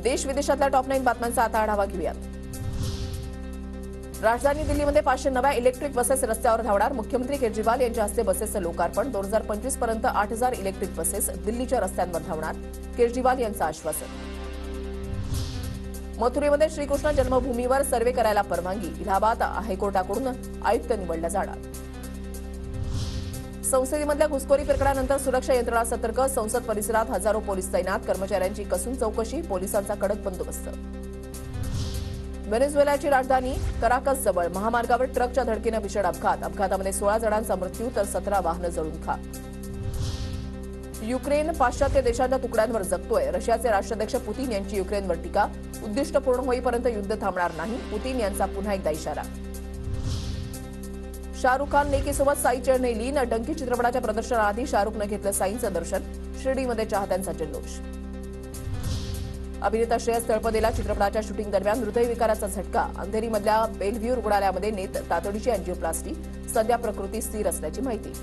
देश विदेशातल्या टॉप 9 बातम्यांचा आता आढावा घेऊयात. राजधानी दिल्लीमध्ये 500 नव्या इलेक्ट्रिक बसेस रस्त्यावर धावणार. मुख्यमंत्री केजरीवाल यांच्या हस्ते बसेसचं लोकार्पण. 2025 पर्यंत 8000 इलेक्ट्रिक बसेस दिल्लीच्या रस्त्यांवर धावणार. केजरीवाल यांचं आश्वासन. मथुरेमध्ये श्रीकृष्ण जन्मभूमीवर सर्व्हे करायला परवानगी. इलाहाबाद हायकोर्टाकडून आयुक्त निवडला जाणार. संसदेमधल्या घुसखोरी प्रकरणानंतर सुरक्षा यंत्रणा सतर्क. संसद परिसरात हजारो पोलीस तैनात. कर्मचाऱ्यांची कसून चौकशी. पोलिसांचा कडक बंदोबस्त. व्हेनेझुएलाची राजधानी कराकस जवळ महामार्गावर ट्रकच्या धडकेनं भीषण अपघात. अपघातामध्ये 16 जणांचा मृत्यू तर 17 वाहनं जळून खाक. युक्रेन पाश्चात्य देशांच्या तुकड्यांवर जगतोय. रशियाचे राष्ट्राध्यक्ष पुतीन यांची युक्रेनवर टीका. उद्दिष्ट पूर्ण होईपर्यंत युद्ध थांबणार नाही. पुतीन यांचा पुन्हा एकदा इशारा. शाहरुख खान लेकीसोबत साई चढणे लीन. डंकी चित्रपटाच्या प्रदर्शनाआधी शाहरुखनं घेतलं साईंचं दर्शन. शिर्डीमध्ये चाहत्यांचा जल्लोष. अभिनेता श्रेयस तळपदेला चित्रपटाच्या शूटिंग दरम्यान हृदयविकाराचा झटका. अंधेरीमधल्या बेलव्ह्यू रुग्णालयामध्ये नेत तातडीची अँजिओप्लास्टी. सध्या प्रकृती स्थिर असल्याची माहिती.